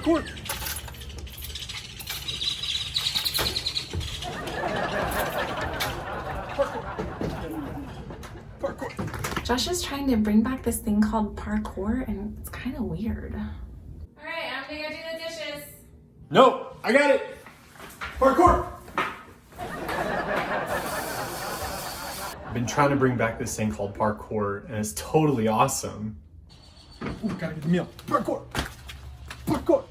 Parkour! Parkour! Josh is trying to bring back this thing called parkour, and it's kind of weird. All right, I'm gonna go do the dishes. No, I got it! Parkour! I've been trying to bring back this thing called parkour, and it's totally awesome. Ooh, gotta get the meal. Parkour! Parkour!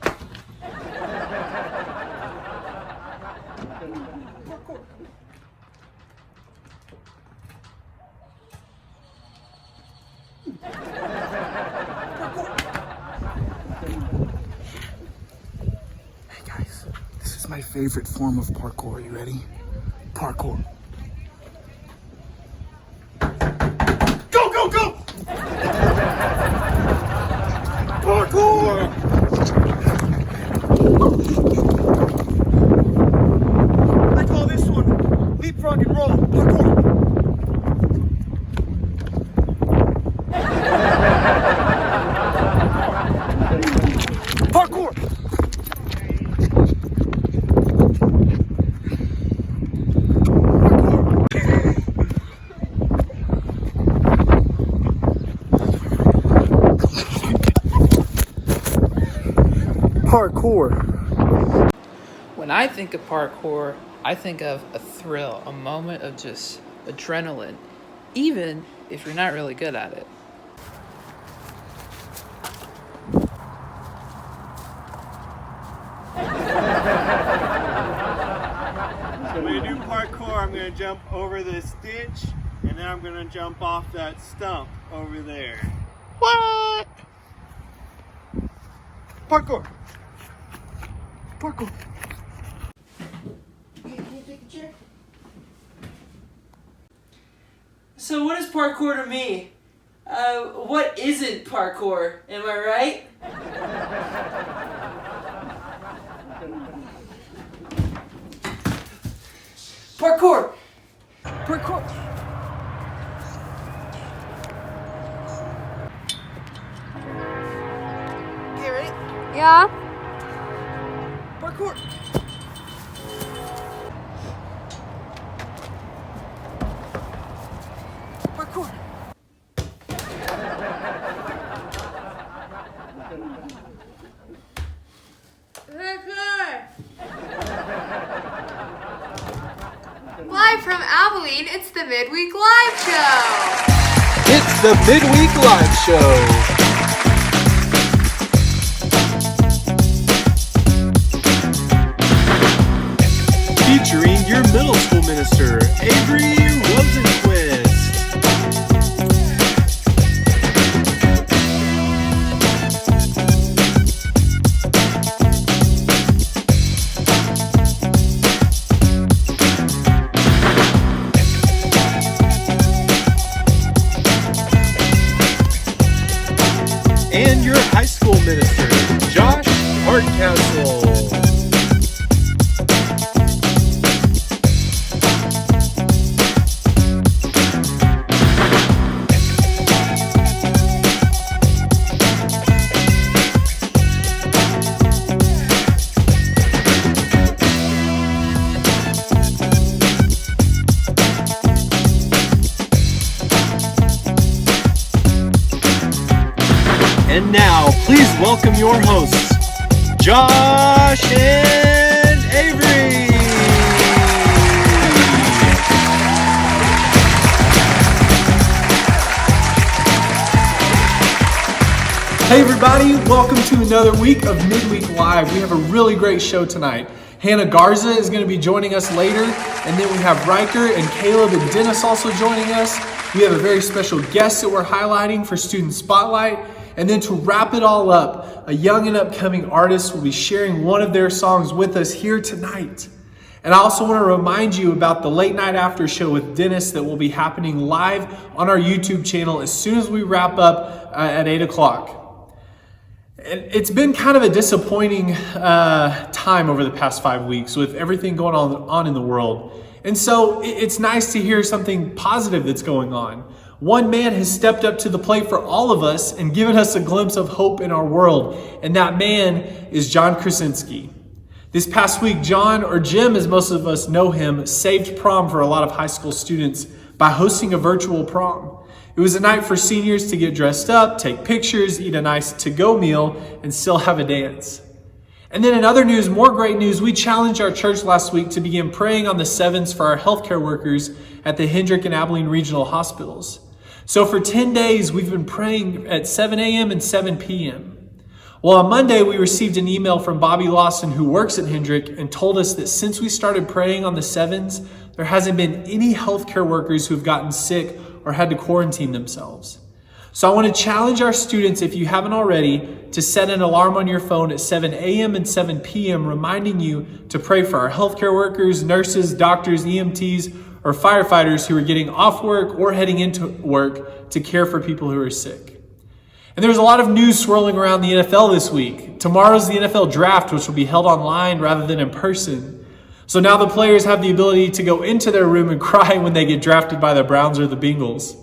Parkour! Hey guys, this is my favorite form of parkour. You ready? Parkour. Go, go, go! Parkour! I call this one leapfrog and roll. Parkour! Parkour! Parkour. When I think of parkour, I think of a thrill, a moment of just adrenaline, even if you're not really good at it. So when I do parkour, I'm going to jump over this ditch, and then I'm going to jump off that stump over there. What? Parkour! Parkour! So what is parkour to me? What isn't parkour? Am I right? Parkour! Parkour! Okay, ready? Yeah? Parkour! Parkour! Live from Abilene, it's the Midweek Live Show! It's the Midweek Live Show. Featuring your middle school minister, Avery Rosenquist. And your high school minister, Josh Hardcastle. And now, please welcome your hosts, Josh and Avery. Hey everybody, welcome to another week of Midweek Live. We have a really great show tonight. Hannah Garza is going to be joining us later, and then we have Riker and Caleb and Dennis also joining us. We have a very special guest that we're highlighting for Student Spotlight. And then to wrap it all up, a young and upcoming artist will be sharing one of their songs with us here tonight. And I also want to remind you about the late night after show with Dennis that will be happening live on our YouTube channel as soon as we wrap up at 8 o'clock. It's been kind of a disappointing time over the past 5 weeks with everything going on in the world. And so it's nice to hear something positive that's going on. One man has stepped up to the plate for all of us and given us a glimpse of hope in our world, and that man is John Krasinski. This past week, John, or Jim as most of us know him, saved prom for a lot of high school students by hosting a virtual prom. It was a night for seniors to get dressed up, take pictures, eat a nice to-go meal, and still have a dance. And then in other news, more great news, we challenged our church last week to begin praying on the sevens for our healthcare workers at the Hendrick and Abilene Regional Hospitals. So for 10 days, we've been praying at 7 a.m. and 7 p.m. Well, on Monday, we received an email from Bobby Lawson, who works at Hendrick, and told us that since we started praying on the sevens, there hasn't been any healthcare workers who have gotten sick or had to quarantine themselves. So I want to challenge our students, if you haven't already, to set an alarm on your phone at 7 a.m. and 7 p.m. reminding you to pray for our healthcare workers, nurses, doctors, EMTs, or firefighters who are getting off work or heading into work to care for people who are sick. And there's a lot of news swirling around the NFL this week. Tomorrow's the NFL draft, which will be held online rather than in person. So now the players have the ability to go into their room and cry when they get drafted by the Browns or the Bengals.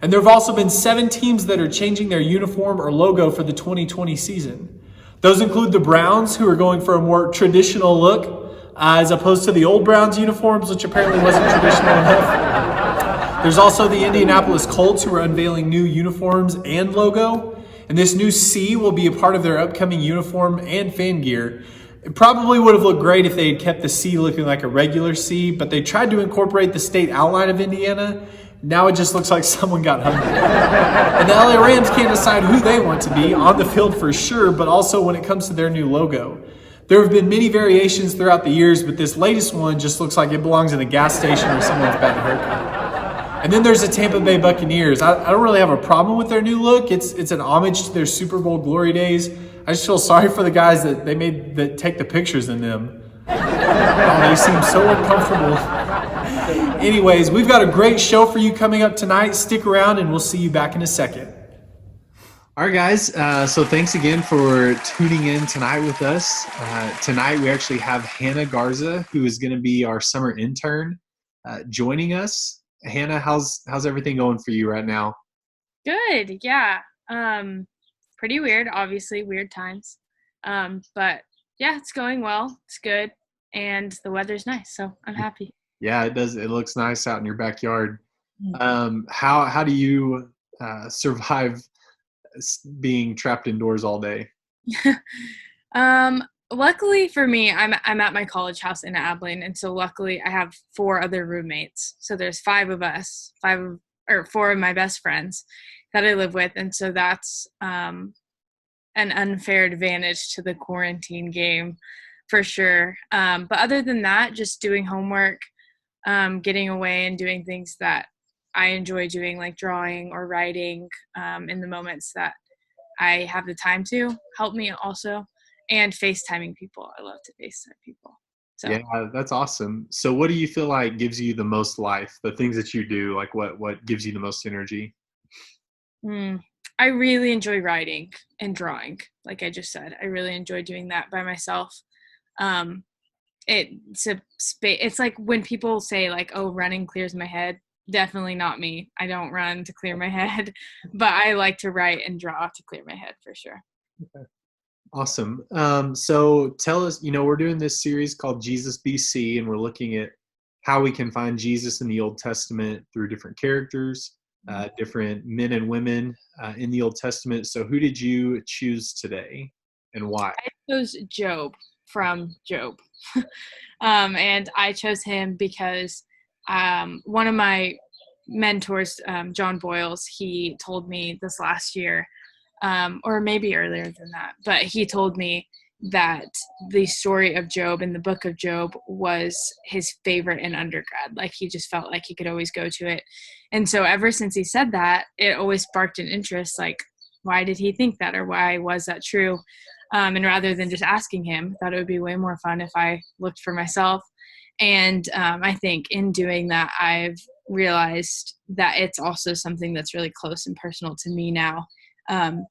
And there have also been 7 teams that are changing their uniform or logo for the 2020 season. Those include the Browns, who are going for a more traditional look, as opposed to the old Browns uniforms, which apparently wasn't traditional enough. There's also the Indianapolis Colts, who are unveiling new uniforms and logo. And this new C will be a part of their upcoming uniform and fan gear. It probably would have looked great if they had kept the C looking like a regular C, but they tried to incorporate the state outline of Indiana. Now it just looks like someone got hungry. And the LA Rams can't decide who they want to be on the field for sure, but also when it comes to their new logo. There have been many variations throughout the years, but this latest one just looks like it belongs in a gas station or someone's bad haircut. And then there's the Tampa Bay Buccaneers. I don't really have a problem with their new look. It's an homage to their Super Bowl glory days. I just feel sorry for the guys that they made that take the pictures in them. Oh, they seem so uncomfortable. Anyways, we've got a great show for you coming up tonight. Stick around and we'll see you back in a second. All right, guys. So thanks again for tuning in tonight with us. Tonight we actually have Hannah Garza, who is going to be our summer intern, joining us. Hannah, how's everything going for you right now? Good. Yeah. Pretty weird, obviously, weird times. But yeah, it's going well. It's good. And the weather's nice, so I'm happy. Yeah, it does. It looks nice out in your backyard. How do you survive being trapped indoors all day? Luckily for me, I'm at my college house in Abilene, and so luckily I have 4 other roommates. So there's 5 of us, 4 of my best friends that I live with, and so that's an unfair advantage to the quarantine game for sure. But other than that, just doing homework, getting away and doing things that I enjoy doing, like drawing or writing in the moments that I have the time to help me also, and FaceTiming people. I love to FaceTime people. So. Yeah, that's awesome. So what do you feel like gives you the most life? The things that you do, like what gives you the most energy? I really enjoy writing and drawing. Like I just said, I really enjoy doing that by myself. It's like when people say like, oh, running clears my head. Definitely not me. I don't run to clear my head, but I like to write and draw to clear my head for sure. Okay. Awesome. So tell us, we're doing this series called Jesus BC, and we're looking at how we can find Jesus in the Old Testament through different characters, different men and women in the Old Testament. So who did you choose today and why? I chose Job from Job. And I chose him because one of my mentors, John Boyles, he told me this last year, or maybe earlier than that, but he told me that the story of Job and the book of Job was his favorite in undergrad. Like he just felt like he could always go to it. And so ever since he said that, it always sparked an interest, like, why did he think that, or why was that true? And rather than just asking him, I thought it would be way more fun if I looked for myself. And I think in doing that, I've realized that it's also something that's really close and personal to me now,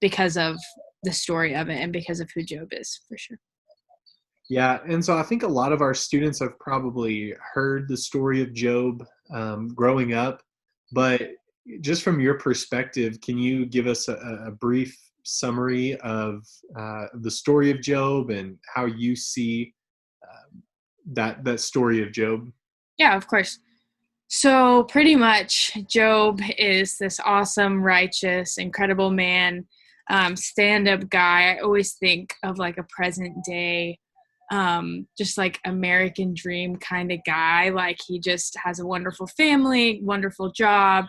because of the story of it and because of who Job is, for sure. Yeah, and so I think a lot of our students have probably heard the story of Job growing up, but just from your perspective, can you give us a brief summary of the story of Job and how you see that story of Job? Yeah, of course. So pretty much Job is this awesome, righteous, incredible man, stand-up guy. I always think of like a present day, just like American dream kind of guy. Like he just has a wonderful family, wonderful job.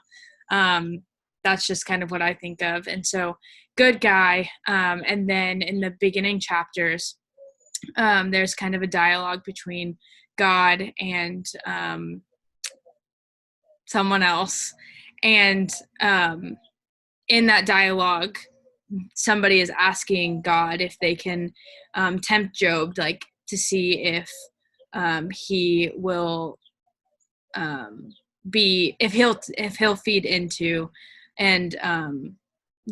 That's just kind of what I think of. And so good guy. And then in the beginning chapters, there's kind of a dialogue between God and someone else. And in that dialogue, somebody is asking God if they can tempt Job, like to see if he will if he'll feed into and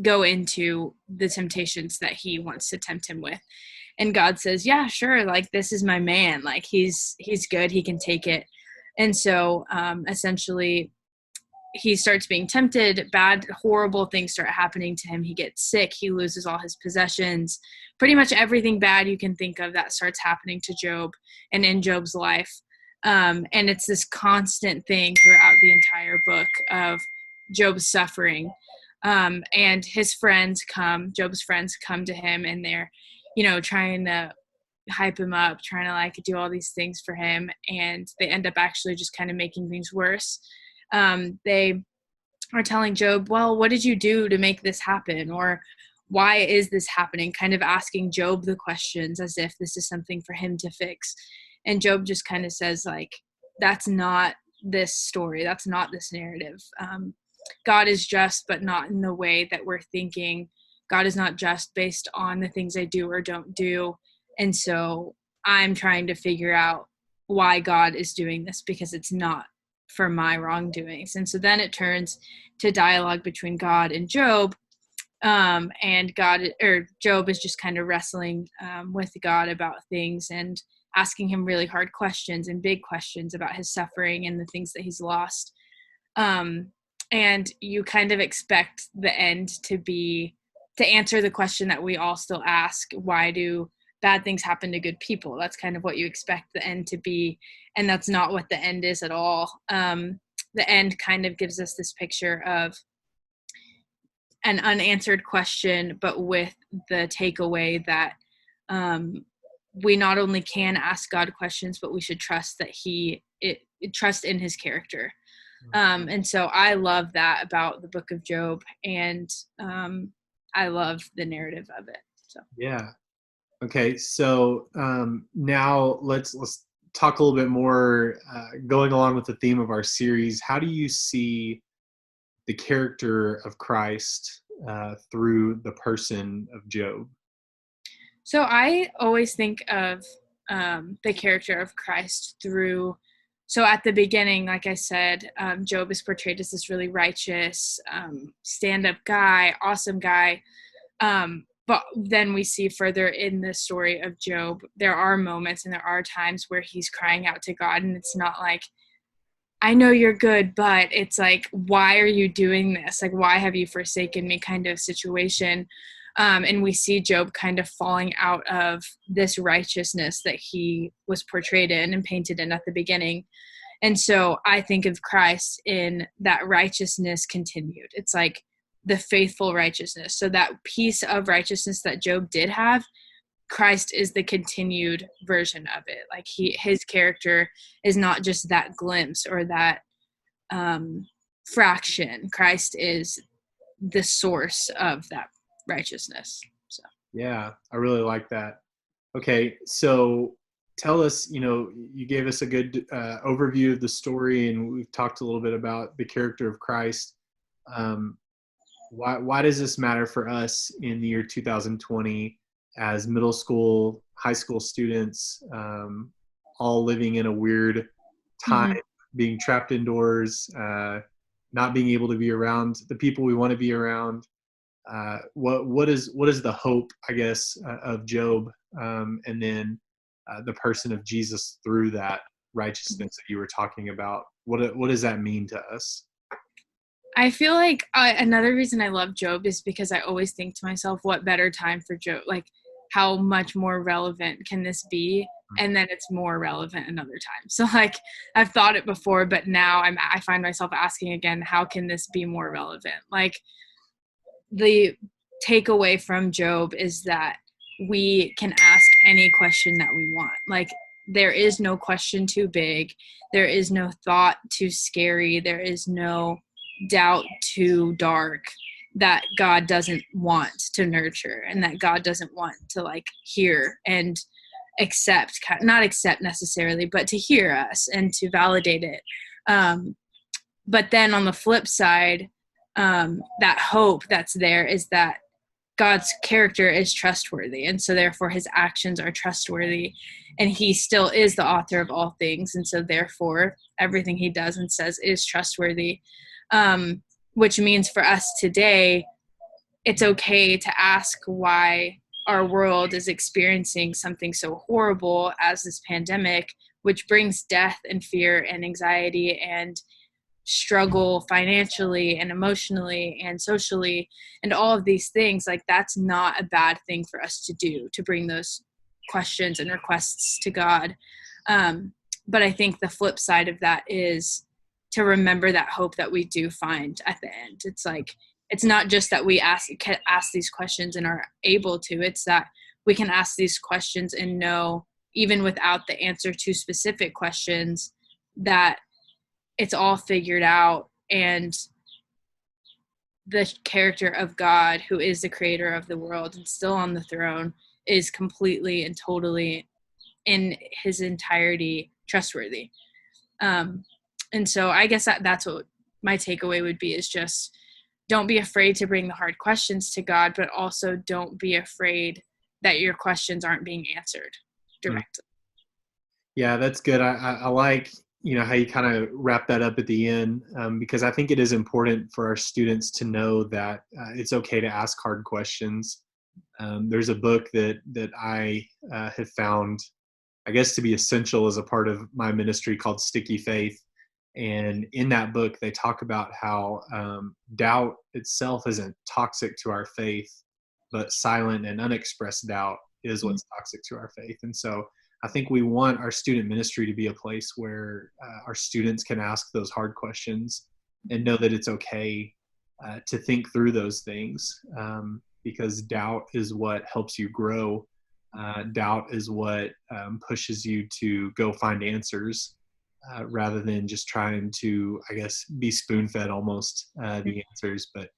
go into the temptations that he wants to tempt him with. And God says, yeah, sure. Like, this is my man. Like, he's good. He can take it. And so essentially he starts being tempted. Bad, horrible things start happening to him. He gets sick. He loses all his possessions. Pretty much everything bad you can think of that starts happening to Job and in Job's life. And it's this constant thing throughout the entire book of Job's suffering. And his friends Job's friends come to him, and they're, trying to hype him up, trying to like do all these things for him. And they end up actually just kind of making things worse. They are telling Job, well, what did you do to make this happen? Or why is this happening? Kind of asking Job the questions as if this is something for him to fix. And Job just kind of says, like, that's not this story. That's not this narrative. God is just, but not in the way that we're thinking. God is not just based on the things I do or don't do. And so I'm trying to figure out why God is doing this, because it's not for my wrongdoings. And so then it turns to dialogue between God and Job. And Job is just kind of wrestling with God about things and asking him really hard questions and big questions about his suffering and the things that he's lost. And you kind of expect the end to answer the question that we all still ask: why do bad things happen to good people? That's kind of what you expect the end to be. And that's not what the end is at all. The end kind of gives us this picture of an unanswered question, but with the takeaway that we not only can ask God questions, but we should trust that trust in his character. And so I love that about the book of Job, and I love the narrative of it. So Yeah. Okay. So now let's talk a little bit more, going along with the theme of our series. How do you see the character of Christ through the person of Job? So I always think of the character of Christ through. So at the beginning, like I said, Job is portrayed as this really righteous, stand-up guy, awesome guy. But then we see further in the story of Job, there are moments and there are times where he's crying out to God, and it's not like, I know you're good, but it's like, why are you doing this? Like, why have you forsaken me kind of situation? And we see Job kind of falling out of this righteousness that he was portrayed in and painted in at the beginning. And so I think of Christ in that righteousness continued. It's like the faithful righteousness. So that piece of righteousness that Job did have, Christ is the continued version of it. Like his character is not just that glimpse or that fraction. Christ is the source of that righteousness. So Yeah, I really like that. Okay, so tell us, you gave us a good overview of the story, and we've talked a little bit about the character of Christ. Why does this matter for us in the year 2020 as middle school, high school students, all living in a weird time, being trapped indoors, not being able to be around the people we want to be around? What is the hope, I guess, of Job, and then the person of Jesus through that righteousness that you were talking about? What does that mean to us? I feel like another reason I love Job is because I always think to myself, what better time for Job? Like, how much more relevant can this be? And then it's more relevant another time. So like, I've thought it before, but now I find myself asking again, how can this be more relevant? Like, the takeaway from Job is that we can ask any question that we want. Like, there is no question too big. There is no thought too scary. There is no doubt too dark that God doesn't want to nurture, and that God doesn't want to like hear and accept, not accept necessarily, but to hear us and to validate it. But then on the flip side, that hope that's there is that God's character is trustworthy, and so therefore his actions are trustworthy, and he still is the author of all things, and so therefore everything he does and says is trustworthy, which means for us today, it's okay to ask why our world is experiencing something so horrible as this pandemic, which brings death and fear and anxiety and struggle financially and emotionally and socially and all of these things. Like, that's not a bad thing for us to do, to bring those questions and requests to God. But I think the flip side of that is to remember that hope that we do find at the end. It's like, it's not just that we can ask these questions and are able to, it's that we can ask these questions and know, even without the answer to specific questions, that it's all figured out, and the character of God, who is the creator of the world and still on the throne, is completely and totally in his entirety trustworthy. And so I guess that's what my takeaway would be, is just don't be afraid to bring the hard questions to God, but also don't be afraid that your questions aren't being answered directly. Yeah, that's good. I like, how you kind of wrap that up at the end, because I think it is important for our students to know that it's okay to ask hard questions. There's a book that I have found, I guess, to be essential as a part of my ministry, called Sticky Faith. And in that book, they talk about how doubt itself isn't toxic to our faith, but silent and unexpressed doubt is what's toxic to our faith. And so I think we want our student ministry to be a place where our students can ask those hard questions and know that it's okay to think through those things, because doubt is what helps you grow. Doubt is what pushes you to go find answers, rather than just trying to, I guess, be spoon-fed almost the answers. But,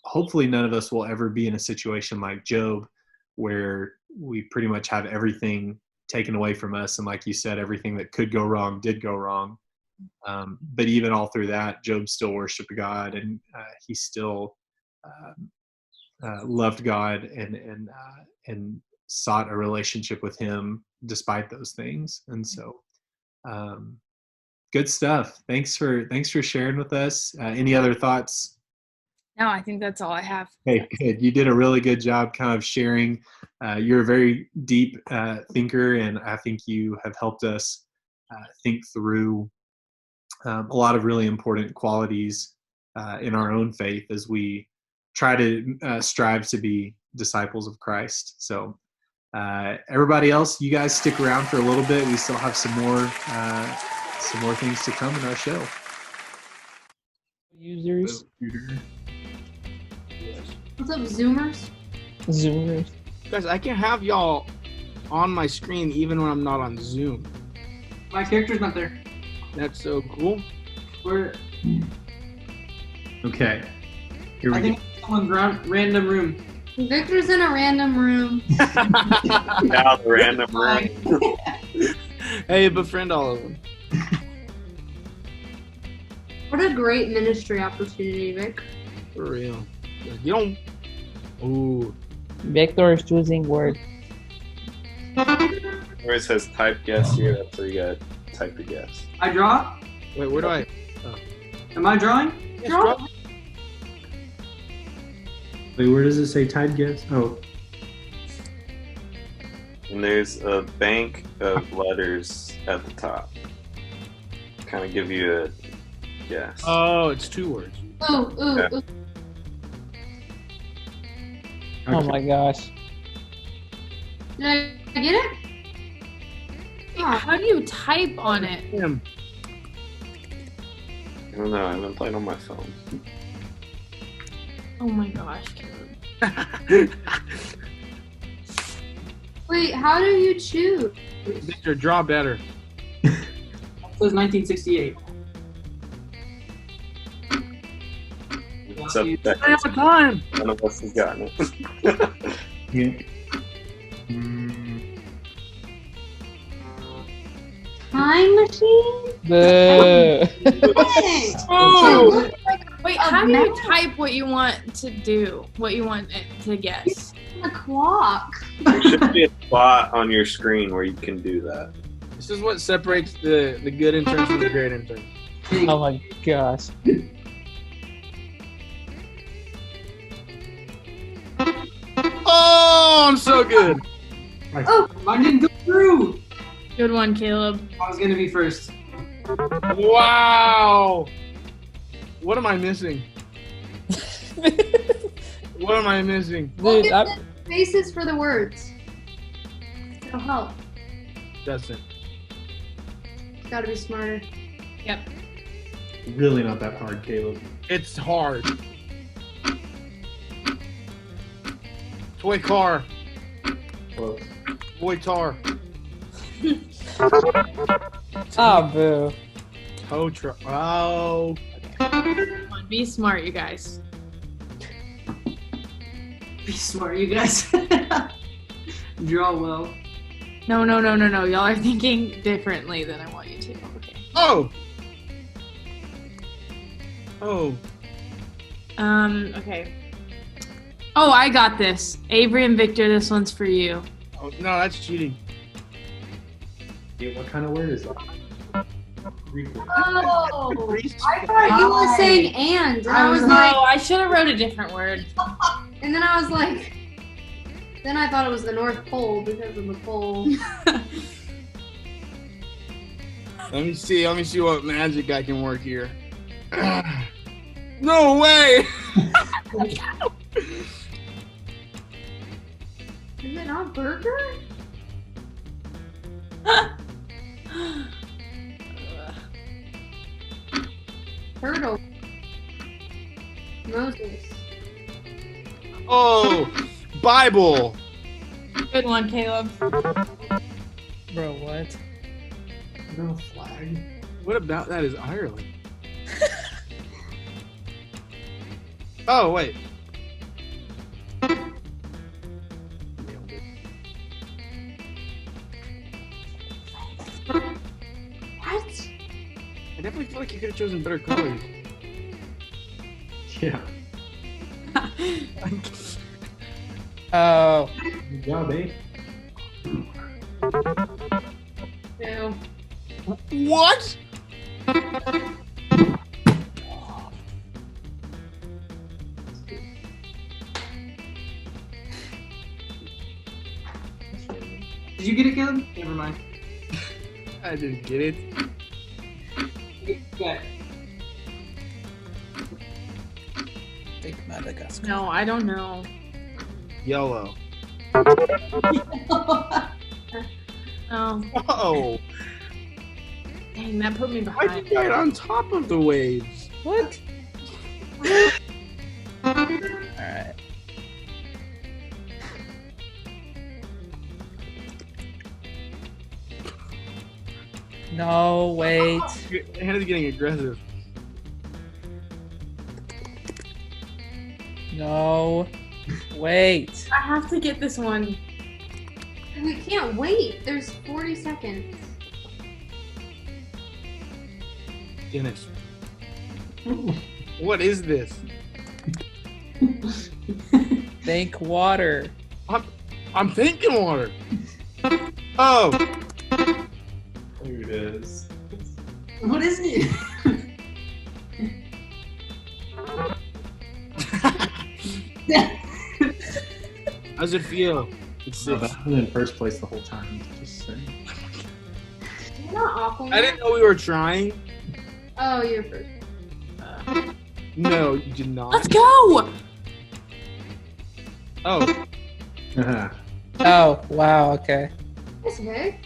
hopefully none of us will ever be in a situation like Job, where we pretty much have everything taken away from us. And like you said, everything that could go wrong did go wrong. But even all through that, Job still worshiped God, and he still loved God and sought a relationship with him despite those things. And so good stuff. Thanks for sharing with us. Any other thoughts? No, I think that's all I have. Hey, good. You did a really good job kind of sharing. You're a very deep thinker, and I think you have helped us think through a lot of really important qualities in our own faith as we try to strive to be disciples of Christ. So everybody else, you guys stick around for a little bit. We still have some more things to come in our show. Users. What's up, Zoomers? Guys, I can have y'all on my screen even when I'm not on Zoom. My character's not there. That's so cool. We're. Okay. Here we I think go. someone's random room. Victor's in a random room. Now the random room. Hey, befriend all of them. What a great ministry opportunity, Vic. For real. You don't. Ooh. Victor is choosing word. Where it says type guess here, that's where you gotta type your guess. I draw? Wait, where do I? Am I drawing? Yes, draw. Wait, where does it say type guess? Oh. And there's a bank of letters at the top. Kind of give you guess. Oh, it's 2 words. Ooh, ooh, Yeah. ooh. Oh my gosh. Did I get it? How do you type on it? Him. I don't know. I haven't played on my phone. Oh my gosh, Caleb. Wait, how do you choose? Victor, draw better. It says 1968. So that Stay on time. none of us has gotten it. Yeah. Time machine? Boo. Oh! Wait, how do you type what you want to do? What you want it to guess? A clock. There should be a spot on your screen where you can do that. This is what separates the good interns from the great interns. Oh my gosh. Oh, I'm so good. Oh, mine didn't go through. Good one, Caleb. I was gonna be first. Wow. What am I missing? What am I missing? Look Dude, at the spaces for the words. It'll help. Doesn't. It's gotta be smarter. Yep. Really not that hard, Caleb. It's hard. Toy car. Close. Boy tar. Oh, boo. Tow truck. Oh. Come on, be smart, you guys. Be smart, you guys. Draw well. No. Y'all are thinking differently than I want you to. Okay. Oh. Oh. Okay. Oh, I got this. Avery and Victor, this one's for you. Oh no, that's cheating. Yeah, what kind of word is that? Oh, I thought you were saying and I was like, I should have wrote a different word. and then I was like, then I thought it was the North Pole because of the pole. Let me see what magic I can work here. No way! Is it not burger? Turtle. Moses. Oh, Bible. Good one, Caleb. Bro, what? No flag. What about that is Ireland? Oh, wait. Nailed it. What? I definitely feel like you could have chosen better colors. Yeah. Oh. Good job, eh? No. What? Did you get it, Caleb? Never mind. I didn't get it. Okay. Take Madagascar. No, I don't know. Yellow. Oh, Oh, dang, that put me why'd behind. you right on top of the waves? What? Alright. No, wait. Hannah's getting aggressive. No. Wait. I have to get this one. We can't wait. There's 40 seconds. Dennis. What is this? Think water. I'm thinking water. Oh. There it is. What is it? How's it feel? It's No, six. that was in first place the whole time. Just saying. You're not awful. I didn't know we were trying. Oh, you're first. No, you did not. Let's go. Oh. Oh, wow, okay. That's okay.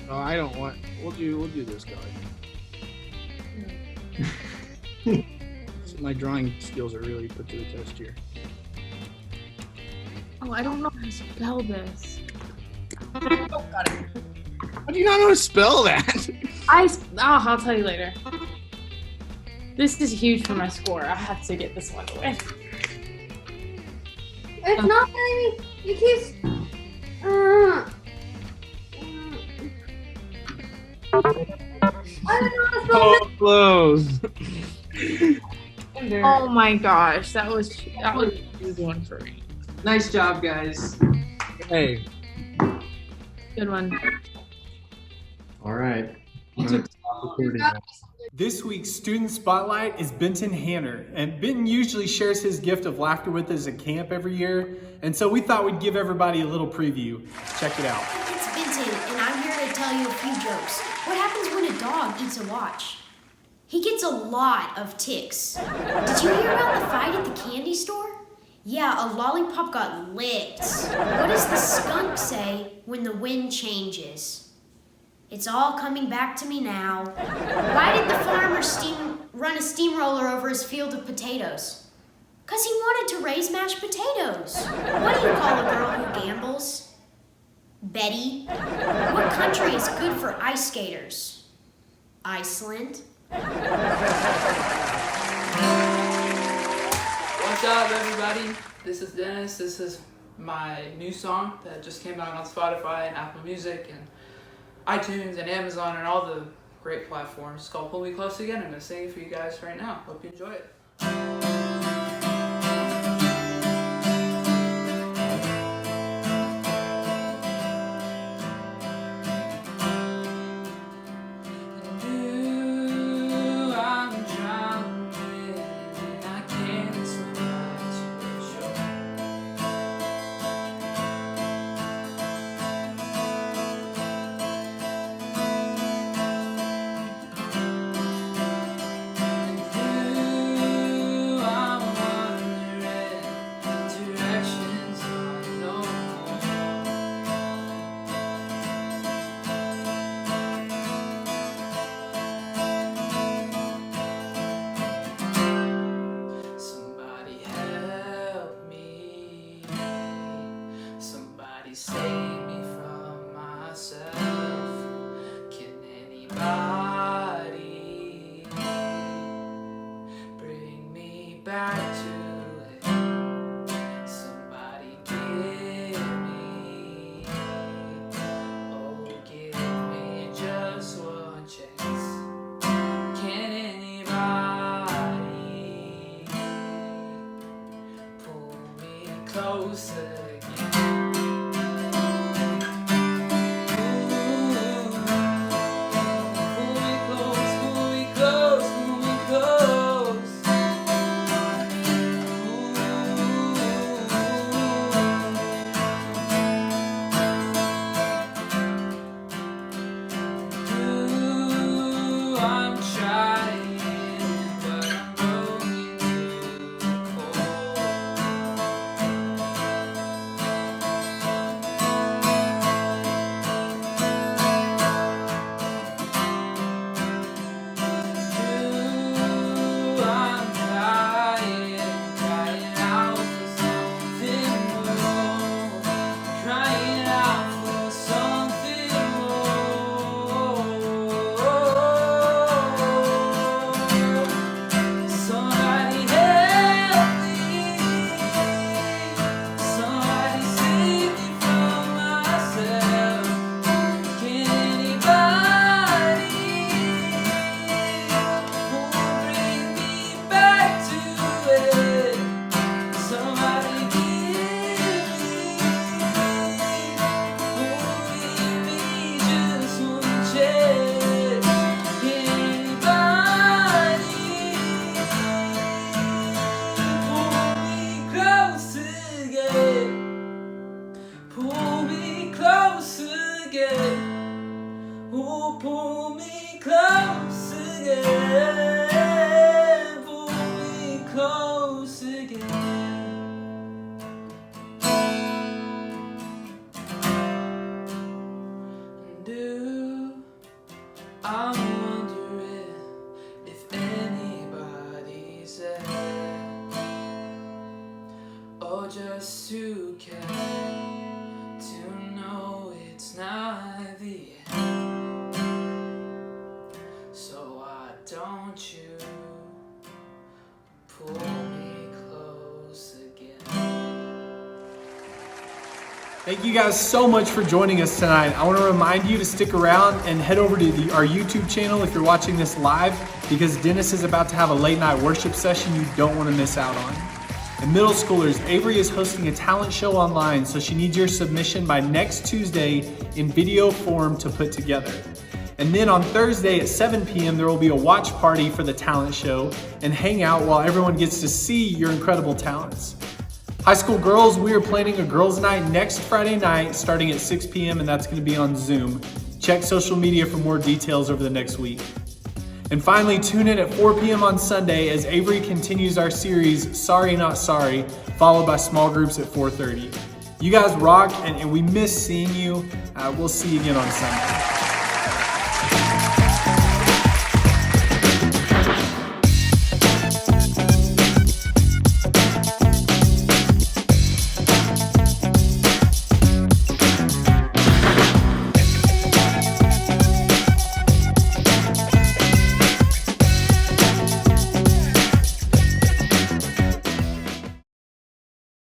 Oh, I don't want. We'll do this guy. So my drawing skills are really put to the test here. Oh, I don't know how to spell this. How do you not know how to spell that? I'll tell you later. This is huge for my score. I have to get this one away. It's not letting me. It keeps. I don't know how to spell Oh, close. Oh my gosh, that was a good one for me. Nice job, guys. Hey. Good one. All right. I'm gonna stop recording now. This week's student spotlight is Benton Hanner, and Benton usually shares his gift of laughter with us at camp every year, and so we thought we'd give everybody a little preview. Check it out. It's Benton, and I'm here to tell you a few jokes. What happens when a dog eats a watch? He gets a lot of ticks. Did you hear about the fight at the candy store? Yeah, a lollipop got licked. What does the skunk say when the wind changes? It's all coming back to me now. Why did the farmer run a steamroller over his field of potatoes? 'Cause he wanted to raise mashed potatoes. What do you call a girl who gambles? Betty. What country is good for ice skaters? Iceland. What's up, everybody? This is Dennis. This is my new song that just came out on Spotify and Apple Music and iTunes and Amazon and all the great platforms. It's called Pull Me Close Again. I'm going to sing it for you guys right now. Hope you enjoy it. Save me from myself. Can anybody bring me back to it? Somebody give me, oh, give me just one chance. Can anybody pull me closer again? close again. I'm wondering if anybody's there, or just who cares to know it's not the end. So why don't you pull me close again? Thank you guys so much for joining us tonight. I want to remind you to stick around and head over to our YouTube channel if you're watching this live, because Dennis is about to have a late night worship session you don't want to miss out on. And middle schoolers, Avery is hosting a talent show online, so she needs your submission by next Tuesday in video form to put together. And then on Thursday at 7 p.m. there will be a watch party for the talent show and hang out while everyone gets to see your incredible talents. High school girls, we are planning a girls' night next Friday night starting at 6 p.m. and that's going to be on Zoom. Check social media for more details over the next week. And finally, tune in at 4 p.m. on Sunday as Avery continues our series, Sorry Not Sorry, followed by small groups at 4:30. You guys rock, and we miss seeing you. We'll see you again on Sunday.